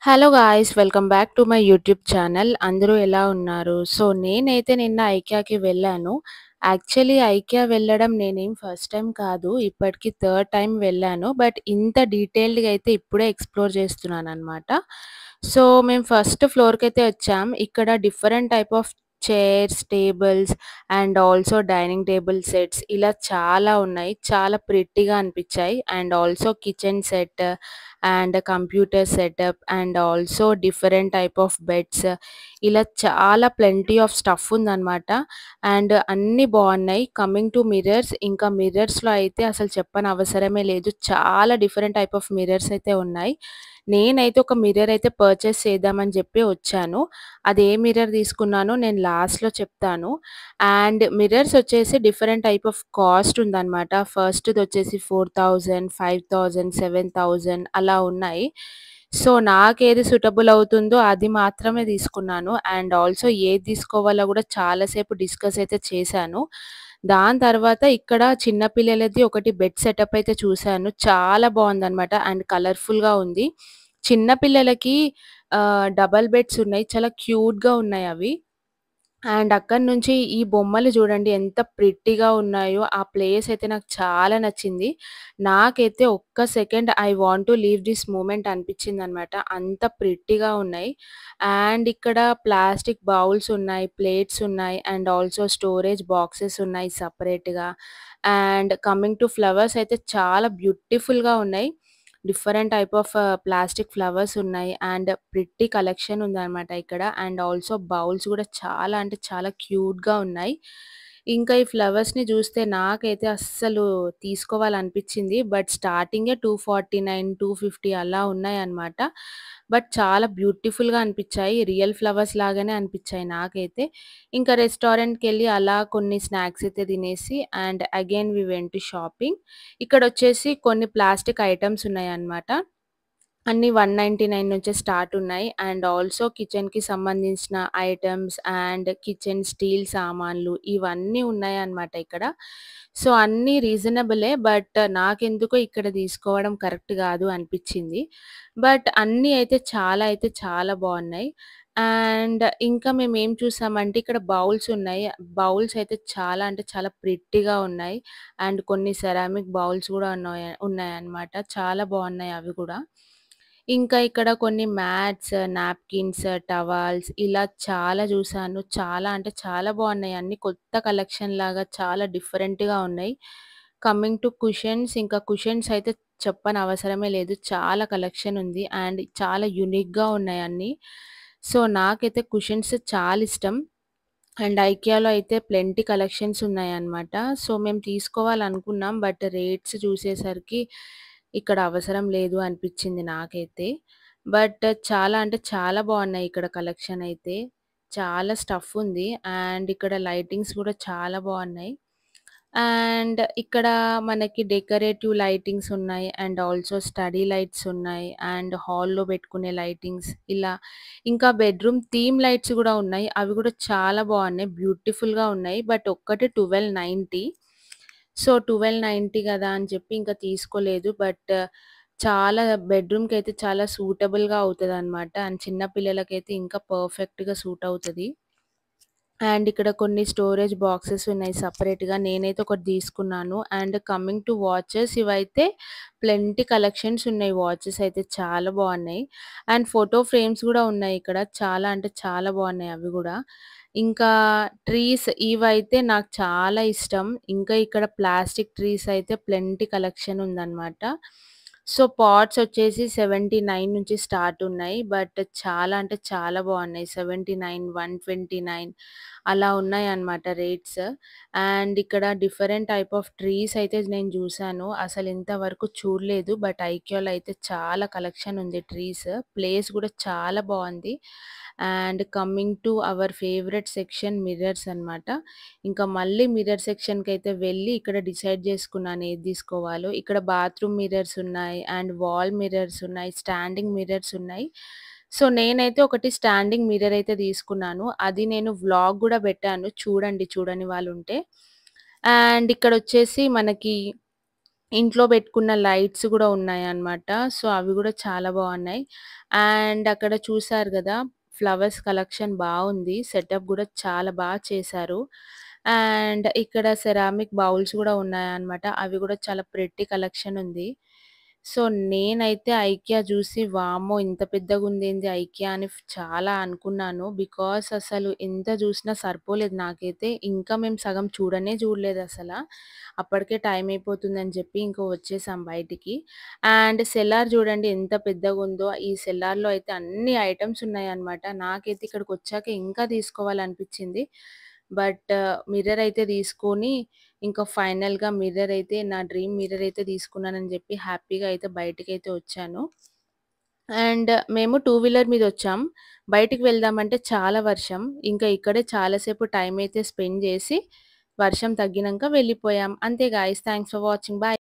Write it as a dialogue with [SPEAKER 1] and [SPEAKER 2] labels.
[SPEAKER 1] Hello guys! Welcome back to my YouTube channel. అందరూ ఎలా ఉన్నారు? నేనైతే నిన్న ఐకియాకి వెళ్ళాను. యాక్చువల్లీ ఐకియా వెళ్ళడం నేనేం ఫస్ట్ టైమ్ కాదు. ఇప్పటికి థర్డ్ టైమ్ వెళ్ళాను. బట్ ఇంత డీటెయిల్డ్‌గా అయితే ఇప్పుడే ఎక్స్‌ప్లోర్ చేస్తున్నాననమాట. మేము ఫస్ట్ ఫ్లోర్‌కైతే వచ్చాం. ఇక్కడ different type of chairs, tables and also dining table sets ఇలా చాలా ఉన్నాయి. చాలా ప్రిట్టీగా అనిపిచ్చాయి. And also kitchen set and computer setup and also different type of beds ఇలా చాలా ప్లెంటీ ఆఫ్ స్టఫ్ ఉందనమాట. అండ్ అన్నీ బావున్నాయి. కమింగ్ టు మిర్రర్స్ ఇంకా మిర్రర్స్‌లో అయితే అసలు చెప్పనవసరమే లేదు. చాలా డిఫరెంట్ టైప్ ఆఫ్ మిర్రర్స్ అయితే ఉన్నాయి. నేనైతే ఒక మిర్రర్ అయితే పర్చేస్ చేద్దామని చెప్పి వచ్చాను. అది ఏ మిర్రర్ తీసుకున్నానో నేను లాస్ట్‌లో చెప్తాను. అండ్ మిర్రర్స్ వచ్చేసి డిఫరెంట్ టైప్ ఆఫ్ కాస్ట్ ఉందనమాట. ఫస్ట్‌దొచ్చేసి 4000, 5000, 7000 అలా ఉన్నాయి. నాకేది సూటబుల్ అవుతుందో అది మాత్రమే తీసుకున్నాను. అండ్ ఆల్సో ఏది తీసుకోవాలో కూడా చాలా సేపు డిస్కస్ అయితే చేశాను. దాని తర్వాత ఇక్కడ చిన్న పిల్లలది ఒకటి బెడ్ సెటప్ అయితే చూసాను. చాలా బావుందనమాట. అండ్ కలర్‌ఫుల్‌గా ఉంది. చిన్న పిల్లలకి డబుల్ బెడ్స్ ఉన్నాయి. చాలా క్యూట్‌గా ఉన్నాయవి. అండ్ అక్కడి నుంచి ఈ బొమ్మలు చూడండి ఎంత ప్రిట్టీగా ఉన్నాయో. ఆ ప్లేస్ అయితే నాకు చాలా నచ్చింది. నాకైతే ఒక్క second I want to leave this moment అనిపించిందనమాట. అంత ప్రిట్టీగా ఉన్నాయి. అండ్ ఇక్కడ ప్లాస్టిక్ బౌల్స్ ఉన్నాయి, ప్లేట్స్ ఉన్నాయి అండ్ ఆల్సో స్టోరేజ్ బాక్సెస్ ఉన్నాయి సెపరేట్‌గా. అండ్ కమింగ్ టు ఫ్లవర్స్ అయితే చాలా బ్యూటిఫుల్‌గా ఉన్నాయి. Different type of plastic flowers ఉన్నాయి. అండ్ ప్రిట్టి కలెక్షన్ ఉందనమాట ఇక్కడ. అండ్ ఆల్సో బౌల్స్ గూడా చాలా అంటే చాలా క్యూట్‌గా ఉన్నాయి. ఇంకా ఈ ఫ్లవర్స్‌ని జూస్తే నాకైతే అస్సలు తీసుకోవాలనిపించింది. బట్ స్టార్టింగే 249, 250 అలా ఉన్నాయన్నమాట. బట్ చాలా బ్యూటిఫుల్‌గా అనిపిచ్చాయి. రియల్ ఫ్లవర్స్ లాగానే అనిపిచ్చాయి నాకైతే. ఇంకా రెస్టారెంట్‌కెళ్ళి అలా కొన్ని స్నాక్స్ అయితే తినేసి and again we went to shopping. ఇక్కడొచ్చేసి కొన్ని ప్లాస్టిక్ ఐటెమ్స్ ఉన్నాయన్నమాట. అన్నీ 199 నుంచే స్టార్ట్ ఉన్నాయి. అండ్ ఆల్సో కిచెన్‌కి సంబంధించిన ఐటెమ్స్ అండ్ కిచెన్ స్టీల్ సామాన్లు ఇవన్నీ ఉన్నాయన్నమాట ఇక్కడ. అన్నీ రీజనబులే. బట్ నాకెందుకో ఇక్కడ తీసుకోవడం కరెక్ట్ గాదు అనిపిచ్చింది. బట్ అన్నీ అయితే చాలా బావున్నాయి. అండ్ ఇంకా మేమేం చూసామంటే ఇక్కడ బౌల్స్ ఉన్నాయి. బౌల్స్ అయితే చాలా అంటే చాలా ప్రిట్టీగా ఉన్నాయి. అండ్ కొన్ని సెరామిక్ బౌల్స్ గూడా ఉన్నాయన్నమాట. చాలా బావున్నాయి అవి గూడా. ఇంకా ఇక్కడ కొన్ని మ్యాట్స్, నాప్కిన్స్, టవల్స్ ఇలా చాలా జూసాను. చాలా అంటే చాలా బావున్నాయి. అన్నీ కొత్త కలెక్షన్ లాగా చాలా డిఫరెంట్‌గా ఉన్నాయి. కమింగ్ టు కుషన్స్ ఇంకా కుషన్స్ అయితే చెప్పనవసరమే లేదు. చాలా కలెక్షన్ ఉంది. అండ్ చాలా యూనిక్‌గా ఉన్నాయి అన్నీ. నాకైతే కుషన్స్ చాలా ఇష్టం. అండ్ ఐకియాలో అయితే ప్లెంటీ కలెక్షన్స్ ఉన్నాయన్నమాట. మేము తీసుకోవాలనుకున్నాం. బట్ రేట్స్ చూసేసరికి ఇక్కడ అవసరం లేదు అనిపిచ్చింది నాకైతే. బట్ చాలా అంటే చాలా బావున్నాయి ఇక్కడ కలెక్షన్ అయితే. చాలా స్టఫ్ ఉంది. అండ్ ఇక్కడ లైటింగ్స్ గూడా చాలా బావున్నాయి. అండ్ ఇక్కడ మనకి డెకరేటివ్ లైటింగ్స్ ఉన్నాయి. అండ్ ఆల్సో స్టడీ లైట్స్ ఉన్నాయి. అండ్ హాల్‌లో పెట్టుకునే లైటింగ్స్ ఇలా. ఇంకా బెడ్‌రూమ్ థీమ్ లైట్స్ గూడా ఉన్నాయి. అవి గూడా చాలా బావున్నాయి. బ్యూటిఫుల్‌గా ఉన్నాయి. బట్ ఒక్కటి 1290. 1290 గదా అని చెప్పి ఇంకా తీసుకోలేదు. బట్ చాలా బెడ్‌రూమ్‌కైతే చాలా సూటబుల్‌గా అవుతదనమాట. అండ్ చిన్న పిల్లలకైతే ఇంకా పర్ఫెక్ట్‌గా సూట్ అవుతది. అండ్ ఇక్కడ కొన్ని స్టోరేజ్ బాక్సెస్ ఉన్నాయి సెపరేట్‌గా. నేనైతే ఒకటి తీసుకున్నాను. అండ్ కమింగ్ టు వాచెస్ ఇవైతే ప్లెంటీ కలెక్షన్స్ ఉన్నాయి. వాచెస్ అయితే చాలా బావున్నాయి. అండ్ ఫోటో ఫ్రేమ్స్ గూడా ఉన్నాయి ఇక్కడ. చాలా అంటే చాలా బావున్నాయి అవి గూడా. ఇంకా ట్రీస్ ఇవైతే నాకు చాలా ఇష్టం. ఇంకా ఇక్కడ ప్లాస్టిక్ ట్రీస్ అయితే ప్లెంటీ కలెక్షన్ ఉందనమాట. పాట్స్ వచ్చేసి 79 నుంచి స్టార్ట్ ఉన్నాయి. బట్ చాలా అంటే చాలా బావున్నాయి. 79, 129 అలా ఉన్నాయన్నమాట రేట్స్. అండ్ ఇక్కడ డిఫరెంట్ టైప్ ఆఫ్ ట్రీస్ అయితే నేను జూసాను. అసలు ఇంతవరకు చూడలేదు. బట్ ఐకియాలో అయితే చాలా కలెక్షన్ ఉంది ట్రీస్. ప్లేస్ గూడా చాలా బావుంది. And coming to our favourite section mirrors అన్నమాట. ఇంకా మళ్ళీ మిర్రర్ సెక్షన్‌కైతే వెళ్ళి ఇక్కడ డిసైడ్ చేసుకున్నాను ఏది తీసుకోవాలో. ఇక్కడ బాత్రూమ్ మిర్రర్స్ ఉన్నాయి. అండ్ వాల్ మిర్రర్స్ ఉన్నాయి. స్టాండింగ్ మిర్రర్స్ ఉన్నాయి. నేనైతే ఒకటి స్టాండింగ్ మిర్రర్ అయితే తీసుకున్నాను. అది నేను వ్లాగ్ గూడా పెట్టాను. చూడండి చూడని వాళ్ళుంటే. అండ్ ఇక్కడొచ్చేసి మనకి ఇంట్లో పెట్టుకున్న లైట్స్ గూడా ఉన్నాయన్నమాట. సో, అవి గూడా చాలా బావున్నాయి. అండ్ అక్కడ చూసారు గదా! ఫ్లవర్స్ కలెక్షన్ బావుంది. సెటప్ గూడా చాలా చేశారు. అండ్ ఇక్కడ సెరామిక్ బౌల్స్ గూడా ఉన్నాయన్నమాట. అవి గూడా చాలా ప్రెట్టి కలెక్షన్ ఉంది. సో, నేనైతే ఐకియా జూసి వామ్మో! ఇంత పెద్దగుందేంది ఐకియా అని చాలా అనుకున్నాను. బికాజ్ అసలు ఎంత జూసినా సరిపోలేదు నాకైతే. ఇంకా మేము సగం చూడలేదసల. అప్పటికే టైం అయిపోతుందని జెప్పి ఇంక వచ్చేసాం బయటికి. అండ్ సెల్లార్ జూడండి ఎంత పెద్దగుందో. ఈ సెల్లార్‌లో అయితే అన్ని ఐటెమ్స్ ఉన్నాయన్నమాట. నాకైతే ఇక్కడికొచ్చాక ఇంకా తీసుకోవాలనిపిచ్చింది. బట్ మిర్రర్ అయితే తీసుకొని ఇంకా ఫైనల్‌గా మిర్రర్ అయితే నా డ్రీమ్ మిర్రర్ అయితే తీసుకున్నానని జెప్పి హ్యాపీగా అయితే బయటికైతే వచ్చాను. అండ్ మేము టూ వీలర్ మీదొచ్చాం. బయటికి వెళ్దామంటే చాలా వర్షం. ఇంకా ఇక్కడే చాలా సేపు టైమ్ అయితే స్పెండ్ జేసి, వర్షం తగ్గినంక వెళ్ళిపోయాం. అంతే guys. Thanks for watching. Bye.